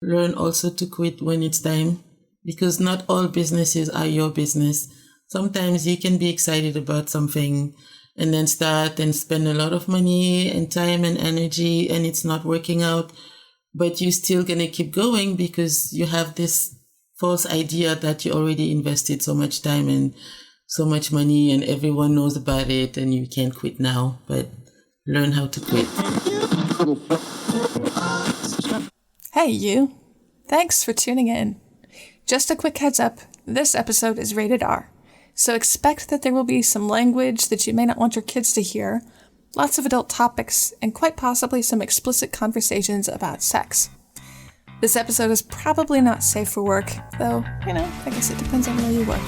learn also to quit when it's time, because not all businesses are your business. Sometimes you can be excited about something and then start and spend a lot of money and time and energy and it's not working out, but you're still going to keep going because you have this false idea that you already invested so much time and so much money and everyone knows about it and you can't quit now, but learn how to quit. Hey, you. Thanks for tuning in. Just a quick heads up, this episode is rated R, so expect that there will be some language that you may not want your kids to hear, lots of adult topics, and quite possibly some explicit conversations about sex. This episode is probably not safe for work, though, I guess it depends on where you work.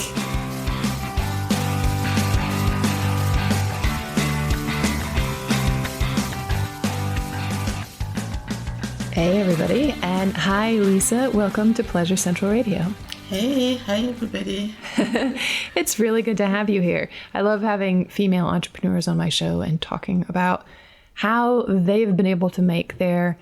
Hey everybody, and hi Lisa, welcome to Pleasure Central Radio. Hey, hi everybody. It's really good to have you here. I love having female entrepreneurs on my show and talking about how they've been able to make their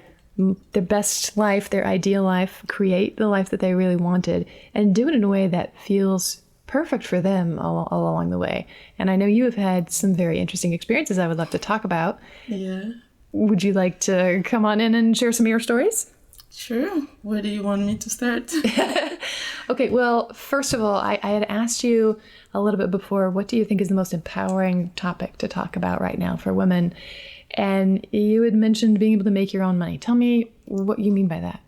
best life, their ideal life, create the life that they really wanted, and do it in a way that feels perfect for them all along the way. And I know you have had some very interesting experiences I would love to talk about. Yeah. Would you like to come on in and share some of your stories? Sure. Where do you want me to start? Okay, well, first of all, I had asked you a little bit before, what do you think is the most empowering topic to talk about right now for women? And you had mentioned being able to make your own money. Tell me what you mean by that.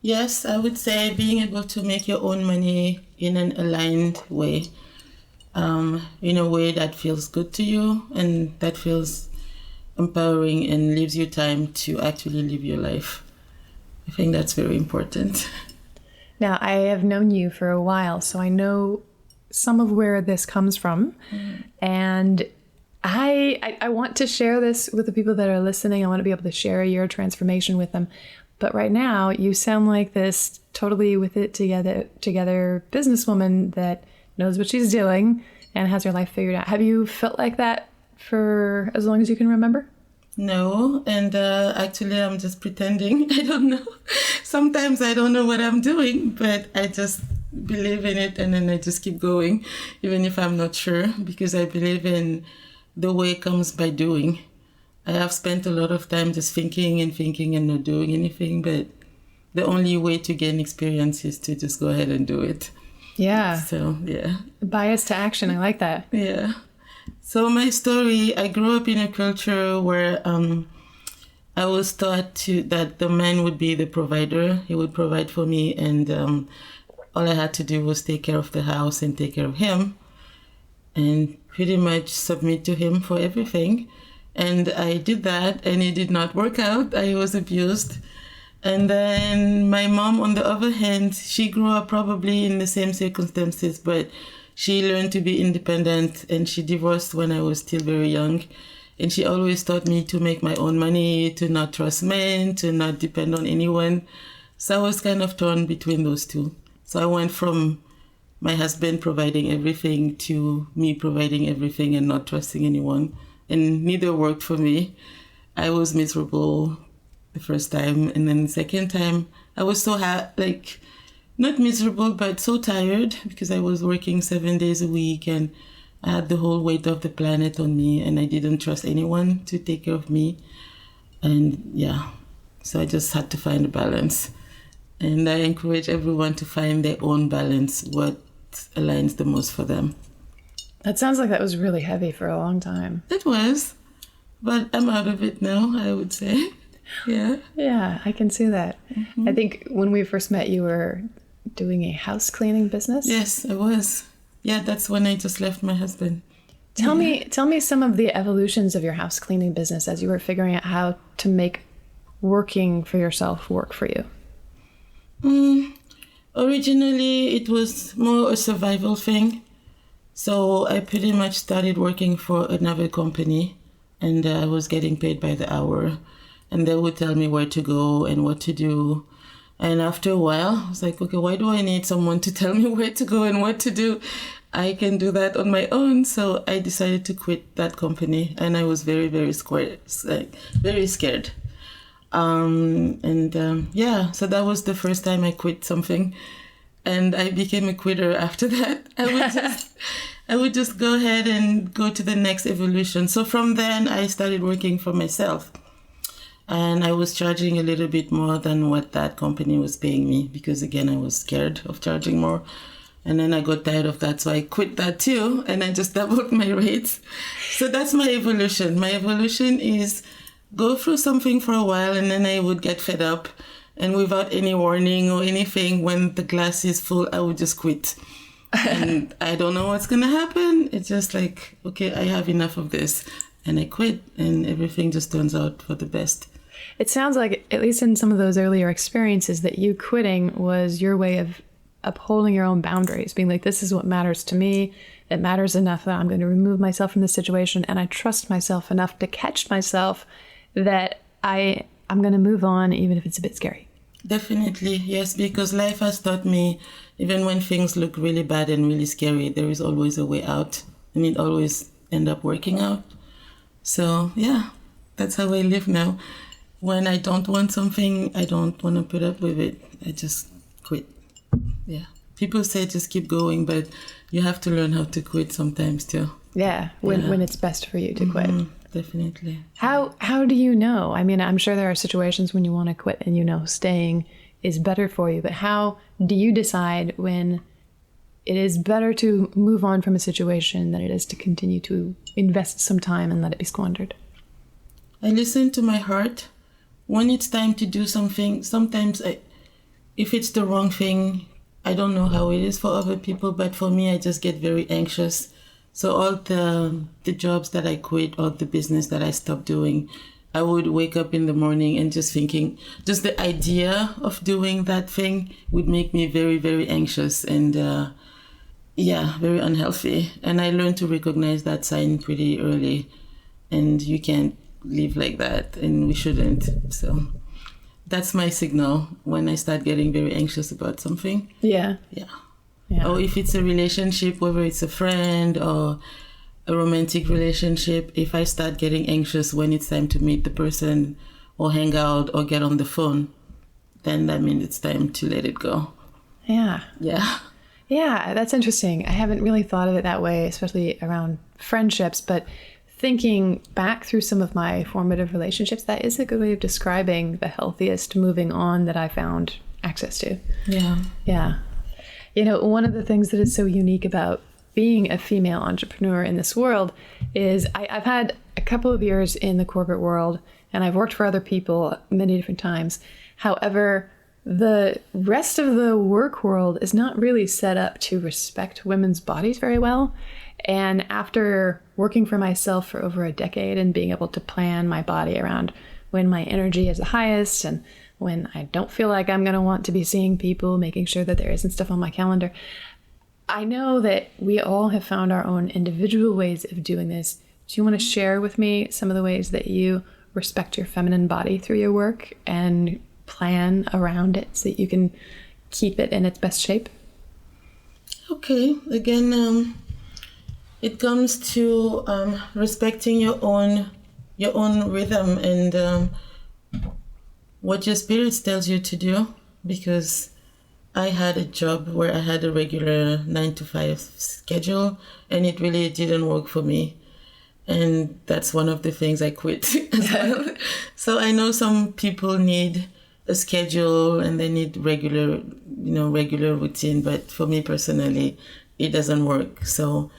Yes, I would say being able to make your own money in an aligned way, in a way that feels good to you and that feels empowering and leaves you time to actually live your life. I think that's very important. Now, I have known you for a while, so I know some of where this comes from. And I want to share this with the people that are listening. I want to be able to share your transformation with them. But right now, you sound like this totally with it together businesswoman that knows what she's doing and has her life figured out. Have you felt like that for as long as you can remember? No, and actually I'm just pretending. I don't know. Sometimes I don't know what I'm doing, but I just believe in it and then I just keep going, even if I'm not sure, because I believe in the way comes by doing. I have spent a lot of time just thinking and not doing anything, but the only way to gain experience is to just go ahead and do it. Yeah. So, yeah. Bias to action. I like that. Yeah. So my story, I grew up in a culture where I was taught that the man would be the provider. He would provide for me, and all I had to do was take care of the house and take care of him and pretty much submit to him for everything. And I did that, and it did not work out. I was abused. And then my mom, on the other hand, she grew up probably in the same circumstances, but she learned to be independent, and she divorced when I was still very young. And she always taught me to make my own money, to not trust men, to not depend on anyone. So I was kind of torn between those two. So I went from my husband providing everything to me providing everything and not trusting anyone. And neither worked for me. I was miserable the first time. And then the second time, I was so not miserable, but so tired because I was working 7 days a week and I had the whole weight of the planet on me and I didn't trust anyone to take care of me. And yeah, so I just had to find a balance. And I encourage everyone to find their own balance, what aligns the most for them. That sounds like that was really heavy for a long time. It was, but I'm out of it now, I would say. Yeah. Yeah, I can see that. Mm-hmm. I think when we first met, you were doing a house cleaning business. Yes, I was. Yeah, that's when I just left my husband. Tell me some of the evolutions of your house cleaning business as you were figuring out how to make working for yourself work for you. Originally, it was more a survival thing. So I pretty much started working for another company, and I was getting paid by the hour. And they would tell me where to go and what to do. And after a while, I was like, okay, why do I need someone to tell me where to go and what to do? I can do that on my own. So I decided to quit that company. And I was very, very scared. So that was the first time I quit something. And I became a quitter after that. I would just go ahead and go to the next evolution. So from then I started working for myself. And I was charging a little bit more than what that company was paying me because, again, I was scared of charging more. And then I got tired of that, so I quit that too, and I just doubled my rates. So that's my evolution. My evolution is go through something for a while, and then I would get fed up. And without any warning or anything, when the glass is full, I would just quit. And I don't know what's going to happen. It's just like, okay, I have enough of this. And I quit, and everything just turns out for the best. It sounds like, at least in some of those earlier experiences, that you quitting was your way of upholding your own boundaries, being like, this is what matters to me. It matters enough that I'm going to remove myself from the situation, and I trust myself enough to catch myself that I'm going to move on, even if it's a bit scary. Definitely, yes, because life has taught me, even when things look really bad and really scary, there is always a way out, and it always ends up working out. So, yeah, that's how I live now. When I don't want something, I don't want to put up with it. I just quit. Yeah. People say just keep going, but you have to learn how to quit sometimes too. Yeah, when it's best for you to quit. Definitely. How do you know? I mean, I'm sure there are situations when you want to quit and you know staying is better for you, but how do you decide when it is better to move on from a situation than it is to continue to invest some time and let it be squandered? I listen to my heart. When it's time to do something, sometimes if it's the wrong thing, I don't know how it is for other people, but for me, I just get very anxious. So all the jobs that I quit, or the business that I stopped doing, I would wake up in the morning and just thinking, just the idea of doing that thing would make me very, very anxious and very unhealthy. And I learned to recognize that sign pretty early. And you can't live like that, and we shouldn't. So that's my signal when I start getting very anxious about something. Yeah. Or if it's a relationship, whether it's a friend or a romantic relationship, if I start getting anxious when it's time to meet the person or hang out or get on the phone, then that means it's time to let it go. Yeah, that's interesting. I haven't really thought of it that way, especially around friendships, but thinking back through some of my formative relationships, that is a good way of describing the healthiest moving on that I found access to. Yeah. You know, one of the things that is so unique about being a female entrepreneur in this world is I've had a couple of years in the corporate world, and I've worked for other people many different times. However, the rest of the work world is not really set up to respect women's bodies very well. And after working for myself for over a decade and being able to plan my body around when my energy is the highest and when I don't feel like I'm going to want to be seeing people, making sure that there isn't stuff on my calendar, I know that we all have found our own individual ways of doing this. Do you want to share with me some of the ways that you respect your feminine body through your work and plan around it so that you can keep it in its best shape? Okay. Again, it comes to respecting your own rhythm and what your spirit tells you to do. Because I had a job where I had a regular 9-to-5 schedule, and it really didn't work for me. And that's one of the things I quit as well. So I know some people need a schedule and they need regular routine, but for me personally, it doesn't work. So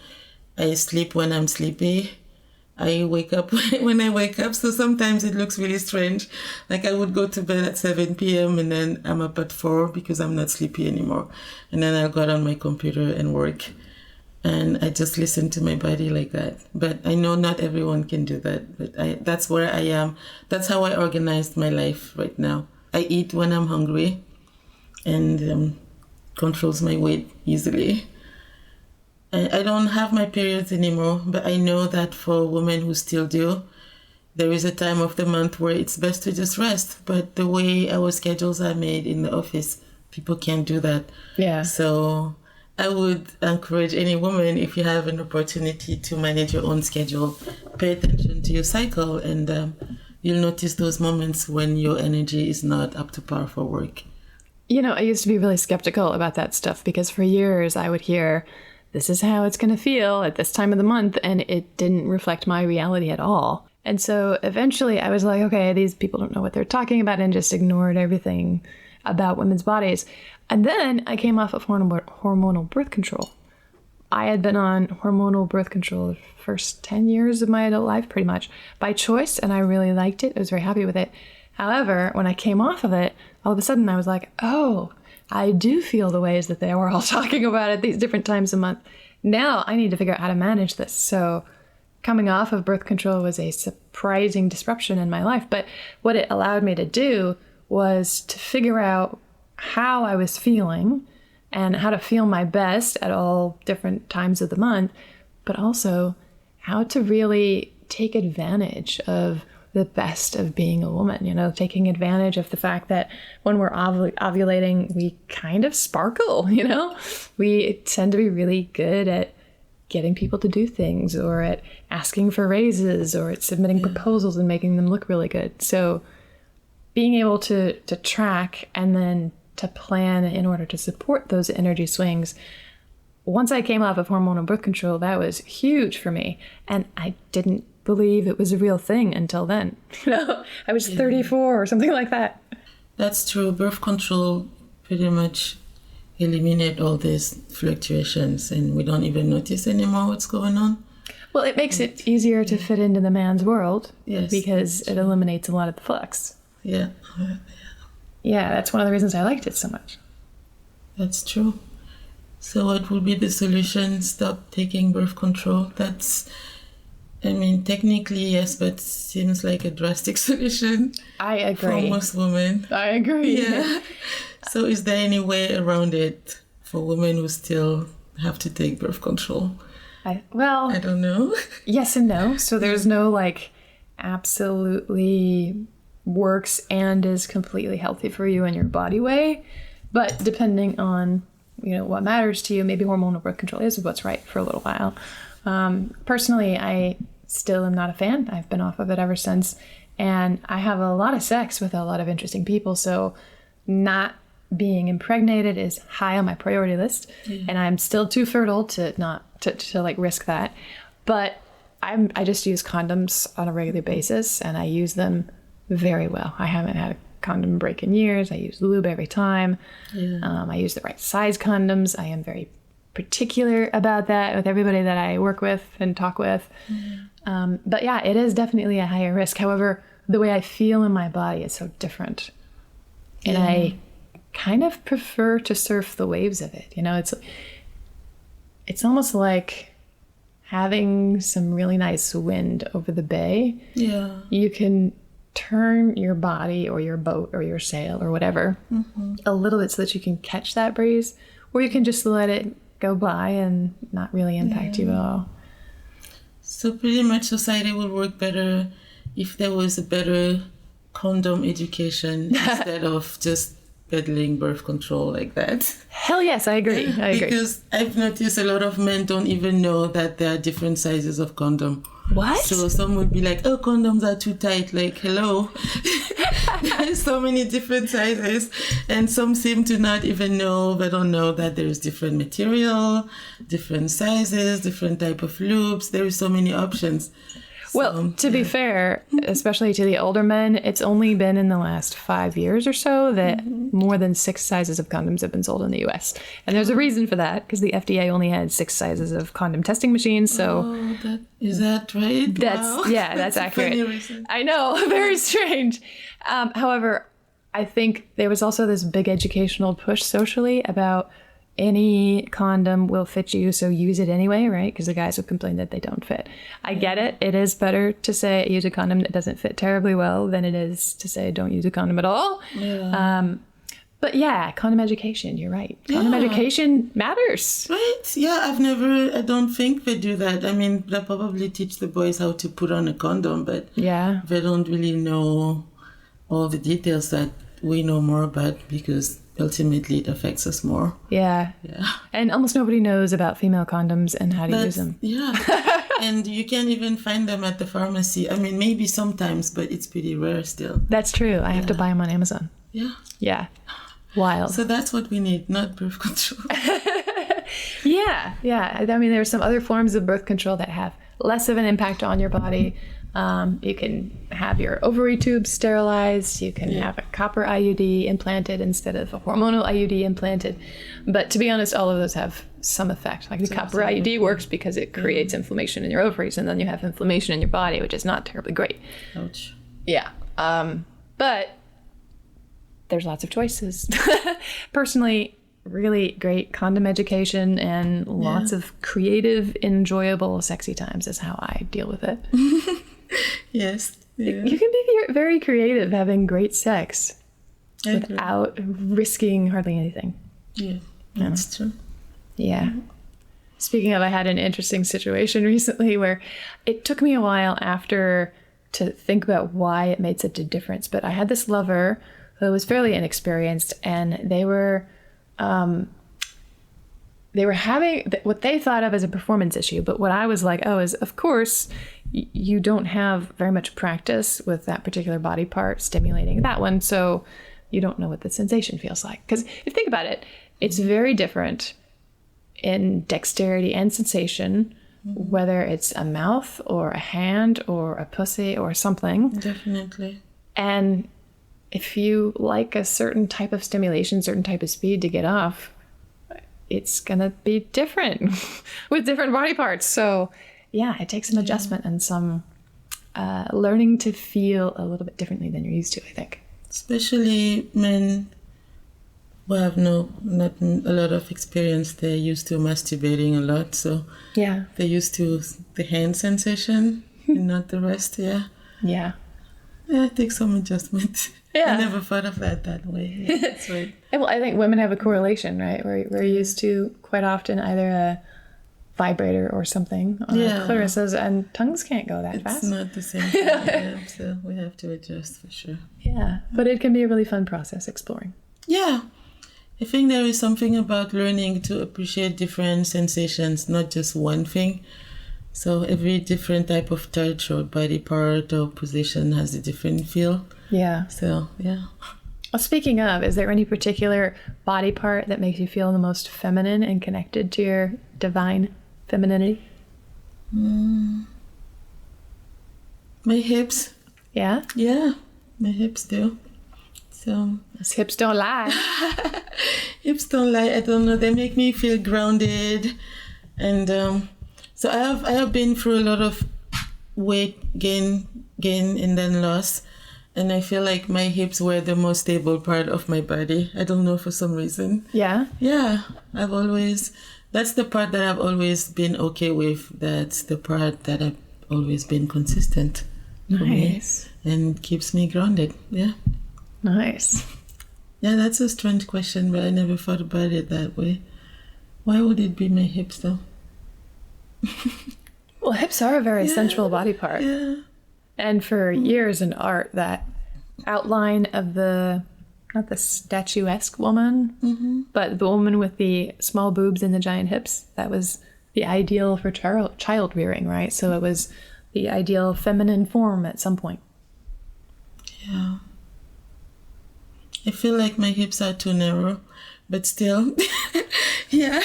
I sleep when I'm sleepy. I wake up when I wake up. So sometimes it looks really strange. Like I would go to bed at 7 p.m. and then I'm up at 4 because I'm not sleepy anymore. And then I'll go on my computer and work. And I just listen to my body like that. But I know not everyone can do that. But that's where I am. That's how I organized my life right now. I eat when I'm hungry and controls my weight easily. I don't have my periods anymore, but I know that for women who still do, there is a time of the month where it's best to just rest. But the way our schedules are made in the office, people can't do that. Yeah. So I would encourage any woman, if you have an opportunity to manage your own schedule, pay attention to your cycle and you'll notice those moments when your energy is not up to par for work. You know, I used to be really skeptical about that stuff because for years I would hear, this is how it's going to feel at this time of the month, and it didn't reflect my reality at all. And so eventually I was like, okay, these people don't know what they're talking about, and just ignored everything about women's bodies. And then I came off of hormonal birth control. I had been on hormonal birth control the first 10 years of my adult life, pretty much, by choice, and I really liked it. I was very happy with it. However, when I came off of it, all of a sudden I was like, oh, I do feel the ways that they were all talking about at these different times a month. Now I need to figure out how to manage this. So coming off of birth control was a surprising disruption in my life. But what it allowed me to do was to figure out how I was feeling and how to feel my best at all different times of the month, but also how to really take advantage of the best of being a woman, you know, taking advantage of the fact that when we're ovulating, we kind of sparkle, you know, we tend to be really good at getting people to do things, or at asking for raises, or at submitting proposals and making them look really good. So being able to track and then to plan in order to support those energy swings. Once I came off of hormonal birth control, that was huge for me. And I didn't believe it was a real thing until then. You know, I was 34 or something like that. That's true. Birth control pretty much eliminate all these fluctuations, and we don't even notice anymore what's going on. Well, it makes it easier to fit into the man's world, Yes, because it eliminates a lot of the flux. Yeah. Yeah, that's one of the reasons I liked it so much. That's true. So what would be the solution? Stop taking birth control? That's, I mean, technically, yes, but seems like a drastic solution. I agree. For most women. I agree. Yeah. So is there any way around it for women who still have to take birth control? I don't know. Yes and no. So there's no like absolutely works and is completely healthy for you in your body way. But depending on, you know, what matters to you, maybe hormonal birth control is what's right for a little while. Personally, I still am not a fan. I've been off of it ever since. And I have a lot of sex with a lot of interesting people. So not being impregnated is high on my priority list. And I'm still too fertile to not to like risk that. But I just use condoms on a regular basis, and I use them very well. I haven't had a condom break in years. I use lube every time. I use the right size condoms. I am very particular about that with everybody that I work with and talk with. But yeah, it is definitely a higher risk. However, the way I feel in my body is so different. And I kind of prefer to surf the waves of it. You know, it's almost like having some really nice wind over the bay. Yeah. You can turn your body or your boat or your sail or whatever a little bit so that you can catch that breeze, or you can just let it go by and not really impact you at all. So pretty much society would work better if there was a better condom education instead of just peddling birth control like that. Hell yes, I agree. Because I've noticed a lot of men don't even know that there are different sizes of condom. What? So some would be like, oh, condoms are too tight. Like, hello. There's so many different sizes. And some seem to not even know, they don't know that there's different material, different sizes, different type of loops. There is so many options. Well, to be fair, especially to the older men, it's only been in the last 5 years or so that more than 6 sizes of condoms have been sold in the U.S. And there's a reason for that, because the FDA only had 6 sizes of condom testing machines. So is that right? That's accurate. I know, very strange. However, I think there was also this big educational push socially about any condom will fit you, so use it anyway, right? Because the guys would complain that they don't fit. I get it. It is better to say use a condom that doesn't fit terribly well than it is to say don't use a condom at all. But yeah, condom education, you're right. Condom education matters. Right? Yeah, I don't think they do that. I mean, they probably teach the boys how to put on a condom, but they don't really know all the details that we know more about, because ultimately it affects us more. Yeah. And almost nobody knows about female condoms and how to use them. Yeah. And you can't even find them at the pharmacy. I mean, maybe sometimes, but it's pretty rare still. That's true. I have to buy them on Amazon. Yeah. Yeah. Wild. So that's what we need, not birth control. Yeah. I mean, there are some other forms of birth control that have less of an impact on your body. You can have your ovary tubes sterilized. You can have a copper IUD implanted instead of a hormonal IUD implanted. But to be honest, all of those have some effect. Like the copper IUD works because it creates inflammation in your ovaries, and then you have inflammation in your body, which is not terribly great. Ouch. Yeah. But there's lots of choices. Personally, really great condom education and lots of creative, enjoyable, sexy times is how I deal with it. Yes. Yeah. You can be very creative having great sex without risking hardly anything. Yeah, that's true. Yeah. Speaking of, I had an interesting situation recently where it took me a while after to think about why it made such a difference. But I had this lover who was fairly inexperienced, and they were having what they thought of as a performance issue. But what I was like, is of course you don't have very much practice with that particular body part stimulating that one. So you don't know what the sensation feels like. Because if you think about it, it's very different in dexterity and sensation, whether it's a mouth or a hand or a pussy or something. Definitely. And if you like a certain type of stimulation, certain type of speed to get off, it's going to be different with different body parts. So yeah, it takes some adjustment and some learning to feel a little bit differently than you're used to, I think. Especially men who have not a lot of experience. They're used to masturbating a lot. So yeah, they're used to the hand sensation and not the rest. Yeah. Yeah. Yeah, it takes some adjustment. Yeah. I never thought of that way. Yeah, that's right. Well, I think women have a correlation, right? We're used to quite often either a vibrator or something on our clitorises, and tongues can't go that fast. It's not the same thing. Yeah, so we have to adjust for sure. Yeah, but it can be a really fun process exploring. Yeah. I think there is something about learning to appreciate different sensations, not just one thing. So every different type of touch or body part or position has a different feel. Yeah. So, yeah. Well, speaking of, is there any particular body part that makes you feel the most feminine and connected to your divine femininity? My hips. Yeah? Yeah, my hips do. So Those hips don't lie. hips don't lie. I don't know. They make me feel grounded. And so I have been through a lot of weight gain and then loss. And I feel like my hips were the most stable part of my body. I don't know, for some reason. Yeah? Yeah, that's the part that I've always been okay with. That's the part that I've always been consistent for Nice. me and keeps me grounded. Yeah. Nice. Yeah, that's a strange question, but I never thought about it that way. Why would it be my hips though? Well, hips are a very sensual body part. Yeah. And for years in art, that outline of not the statuesque woman, but the woman with the small boobs and the giant hips, that was the ideal for child rearing, right? So it was the ideal feminine form at some point. Yeah. I feel like my hips are too narrow, but still, yeah.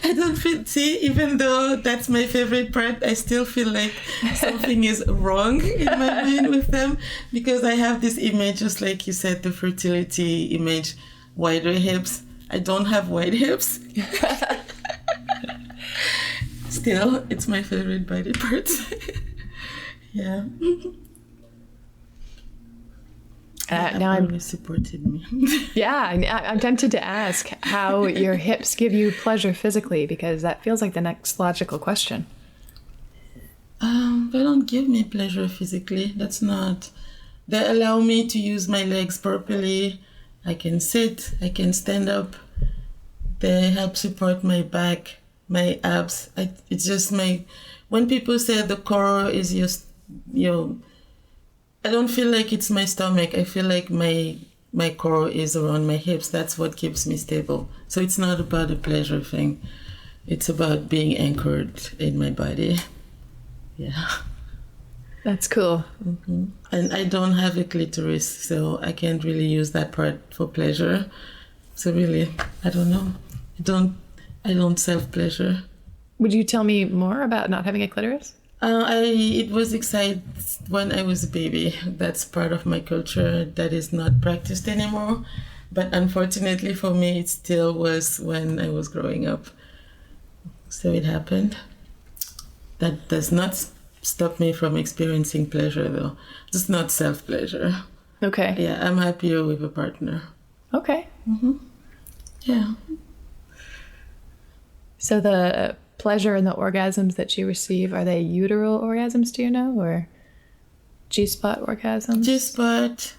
I don't see, even though that's my favorite part, I still feel like something is wrong in my mind with them, because I have this image, just like you said, the fertility image, wider hips. I don't have wide hips. Still, it's my favorite body part. Yeah. Now I'm always supported me. I'm tempted to ask how your hips give you pleasure physically, because that feels like the next logical question. They don't give me pleasure physically. That's not. They allow me to use my legs properly. I can sit. I can stand up. They help support my back, my abs. It's just my. When people say the core is just I don't feel like it's my stomach. I feel like my core is around my hips. That's what keeps me stable. So it's not about a pleasure thing. It's about being anchored in my body. Yeah. That's cool. And I don't have a clitoris, so I can't really use that part for pleasure. So really, I don't know. I don't self-pleasure. Would you tell me more about not having a clitoris? It was excited when I was a baby. That's part of my culture that is not practiced anymore. But unfortunately for me, it still was when I was growing up. So it happened. That does not stop me from experiencing pleasure, though. Just not self-pleasure. Okay. Yeah, I'm happier with a partner. Okay. Yeah. So the pleasure and the orgasms that you receive, are they uteral orgasms, do you know, or G-spot orgasms? G-spot.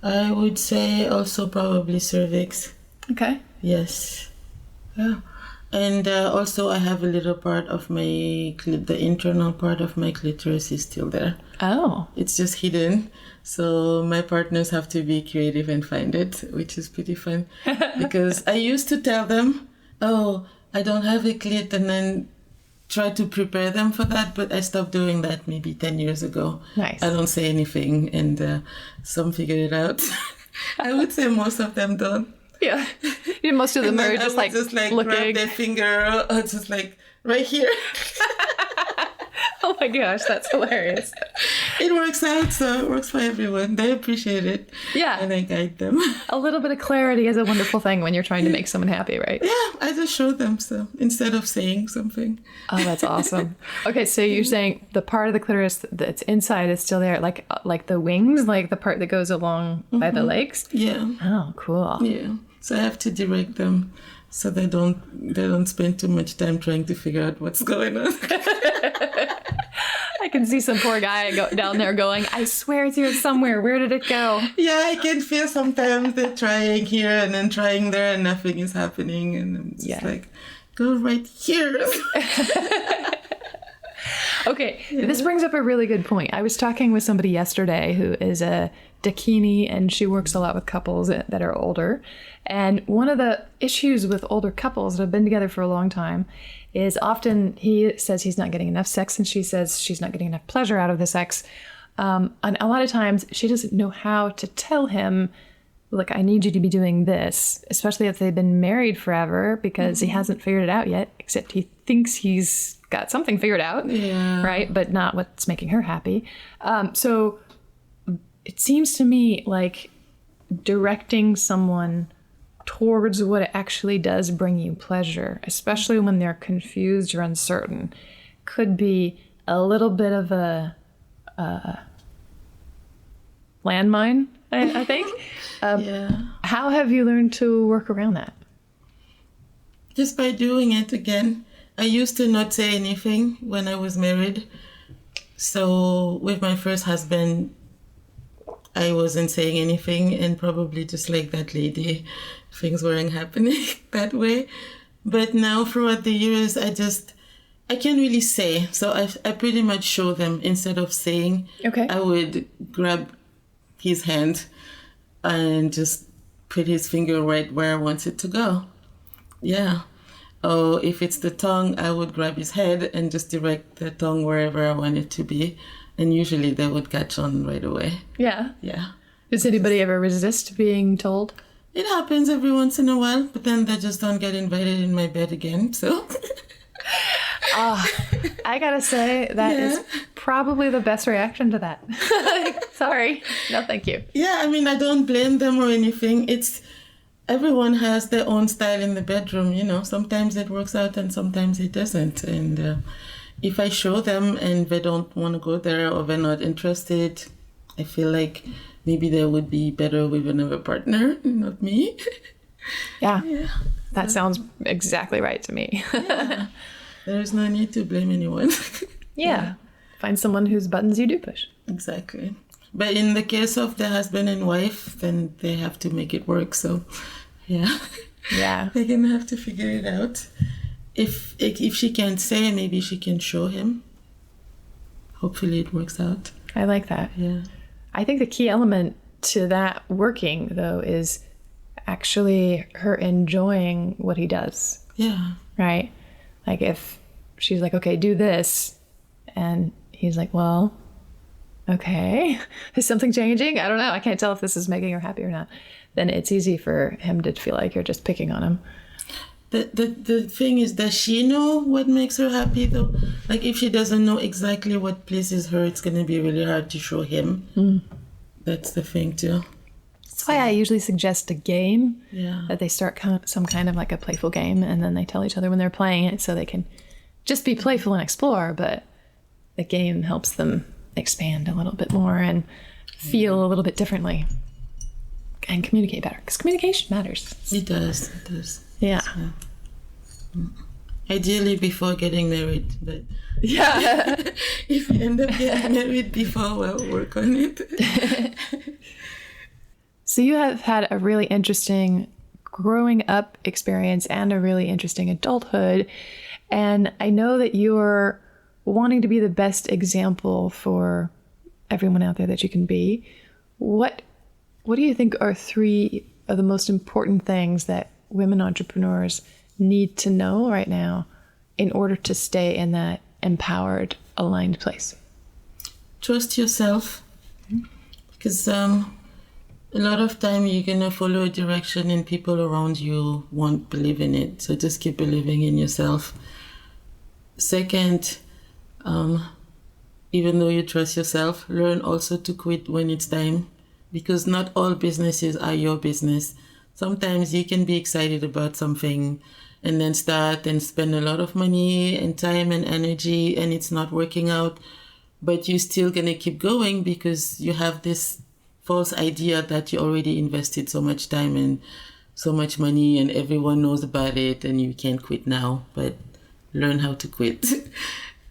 I would say also probably cervix. Okay. Yes. Yeah. And also I have a little part of the internal part of my clitoris is still there. Oh. It's just hidden. So my partners have to be creative and find it, which is pretty fun. Because I used to tell them, oh, I don't have a clit, and then try to prepare them for that. But I stopped doing that maybe 10 years ago. Nice. I don't say anything, and some figure it out. I would say most of them don't. Yeah. Most of them are just like looking. Grab their finger, just like right here. Oh my gosh, that's hilarious. It works out, so it works for everyone. They appreciate it. Yeah. And I guide them. A little bit of clarity is a wonderful thing when you're trying to make someone happy, right? Yeah, I just show them, so instead of saying something. Oh, that's awesome. Okay, so you're saying the part of the clitoris that's inside is still there, like the wings, like the part that goes along by the legs? Yeah. Oh, cool. Yeah. So I have to direct them so they don't spend too much time trying to figure out what's going on. I can see some poor guy down there going, I swear it's here somewhere. Where did it go? Yeah, I can feel sometimes they're trying here and then trying there and nothing is happening. And I'm just like, go right here. Okay, this brings up a really good point. I was talking with somebody yesterday who is a dakini, and she works a lot with couples that are older. And one of the issues with older couples that have been together for a long time is often he says he's not getting enough sex, and she says she's not getting enough pleasure out of the sex. And a lot of times she doesn't know how to tell him, look, I need you to be doing this, especially if they've been married forever, because he hasn't figured it out yet, except he thinks he's got something figured out, right? But not what's making her happy. So it seems to me like directing someone towards what actually does bring you pleasure, especially when they're confused or uncertain, could be a little bit of a landmine, I think. How have you learned to work around that? Just by doing it again. I used to not say anything when I was married. So with my first husband, I wasn't saying anything, and probably just like that lady, things weren't happening that way. But now throughout the years, I can't really say. So I pretty much show them instead of saying. Okay. I would grab his hand and just put his finger right where I want it to go. Yeah. Or if it's the tongue, I would grab his head and just direct the tongue wherever I want it to be. And usually they would catch on right away. Yeah. Yeah. Does anybody ever resist being told? It happens every once in a while, but then they just don't get invited in my bed again, so... I gotta say, that is probably the best reaction to that. Sorry. No, thank you. Yeah, I mean, I don't blame them or anything. Everyone has their own style in the bedroom, you know. Sometimes it works out and sometimes it doesn't. And if I show them and they don't want to go there or they're not interested, I feel like maybe they would be better with another partner, not me. Yeah. That sounds exactly right to me. There's no need to blame anyone. Yeah. Find someone whose buttons you do push. Exactly. But in the case of the husband and wife, then they have to make it work. So, yeah. They're going to have to figure it out. If she can't say, maybe she can show him. Hopefully it works out. I like that. Yeah. I think the key element to that working, though, is actually her enjoying what he does. Yeah. Right? Like if she's like, okay, do this. And he's like, well, okay, is something changing? I don't know. I can't tell if this is making her happy or not. Then it's easy for him to feel like you're just picking on him. The thing is, does she know what makes her happy though? Like if she doesn't know exactly what pleases her, it's going to be really hard to show him. That's the thing too. That's why I usually suggest a game. Yeah. That they start some kind of like a playful game, and then they tell each other when they're playing it, so they can just be playful and explore, but the game helps them expand a little bit more and feel a little bit differently and communicate better, because communication matters. It does. Yeah. So, ideally before getting married, but Yeah. if we end up getting married before, we'll work on it. So you have had a really interesting growing up experience and a really interesting adulthood. And I know that you're wanting to be the best example for everyone out there that you can be. What do you think are 3 of the most important things that women entrepreneurs need to know right now in order to stay in that empowered, aligned place? Trust yourself, because a lot of time you're gonna follow a direction and people around you won't believe in it. So just keep believing in yourself. Second, even though you trust yourself, learn also to quit when it's time, because not all businesses are your business. Sometimes you can be excited about something and then start and spend a lot of money and time and energy and it's not working out, but you're still gonna keep going because you have this false idea that you already invested so much time and so much money and everyone knows about it and you can't quit now. But learn how to quit.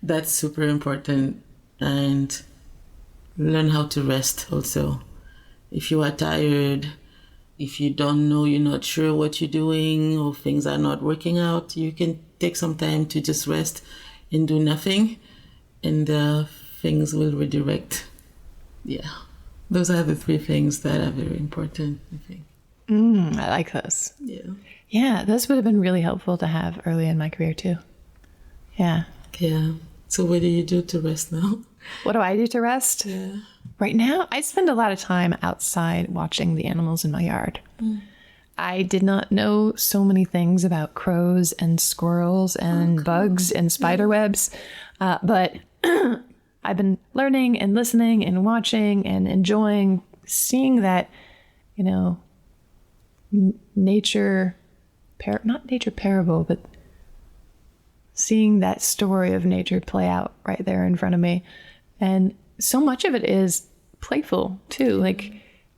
That's super important. And learn how to rest also. If you are tired, if you don't know, you're not sure what you're doing or things are not working out, you can take some time to just rest and do nothing and things will redirect. Yeah. Those are the 3 things that are very important, I think. I like those. Yeah. Yeah, those would have been really helpful to have early in my career too. Yeah. Yeah. So what do you do to rest now? What do I do to rest? Yeah. Right now, I spend a lot of time outside watching the animals in my yard. I did not know so many things about crows and squirrels and bugs and spider webs, but I've been learning and listening and watching and enjoying seeing that, nature, not nature parable, but seeing that story of nature play out right there in front of me. And so much of it is playful too. Like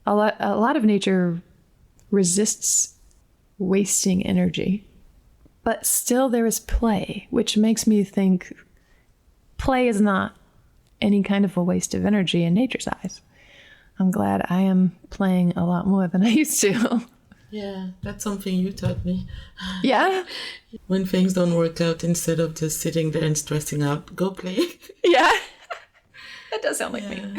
a lot of nature resists wasting energy, but still there is play, which makes me think play is not any kind of a waste of energy in nature's eyes. I'm glad I am playing a lot more than I used to. Yeah, that's something you taught me. Yeah? When things don't work out, instead of just sitting there and stressing out, go play. Yeah. That does sound like me.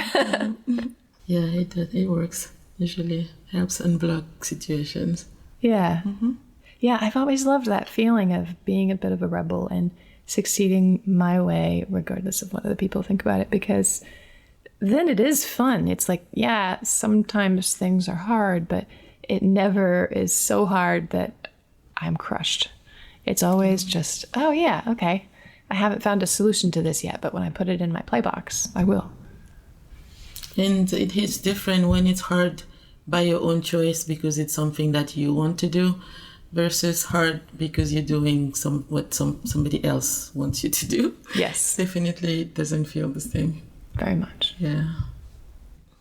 Yeah, it works. Usually helps unblock situations. Yeah. Yeah, I've always loved that feeling of being a bit of a rebel and succeeding my way, regardless of what other people think about it, because then it is fun. It's like, yeah, sometimes things are hard, but it never is so hard that I'm crushed. It's always just, oh yeah, okay. I haven't found a solution to this yet, but when I put it in my play box, I will. And it hits different when it's hard by your own choice because it's something that you want to do, versus hard because you're doing what somebody else wants you to do. Yes. Definitely it doesn't feel the same. Very much. Yeah.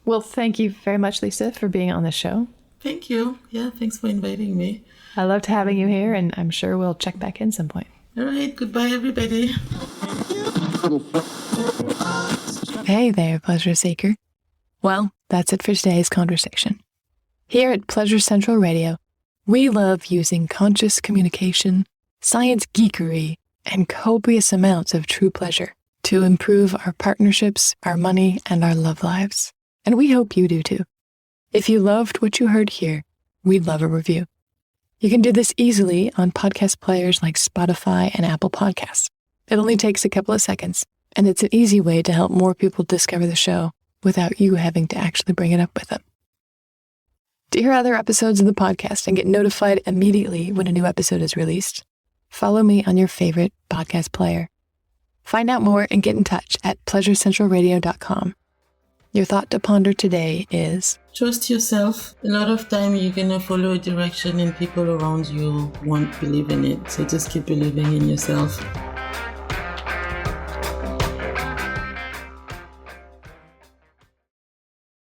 Well, thank you very much, Lisa, for being on the show. Thank you. Yeah, thanks for inviting me. I loved having you here, and I'm sure we'll check back in some point. All right. Goodbye, everybody. Hey there, pleasure seeker. Well, that's it for today's conversation. Here at Pleasure Central Radio, we love using conscious communication, science geekery, and copious amounts of true pleasure to improve our partnerships, our money, and our love lives. And we hope you do too. If you loved what you heard here, we'd love a review. You can do this easily on podcast players like Spotify and Apple Podcasts. It only takes a couple of seconds, and it's an easy way to help more people discover the show without you having to actually bring it up with them. To hear other episodes of the podcast and get notified immediately when a new episode is released, follow me on your favorite podcast player. Find out more and get in touch at pleasurecentralradio.com. Your thought to ponder today is: trust yourself. A lot of time you're going to follow a direction and people around you won't believe in it. So just keep believing in yourself.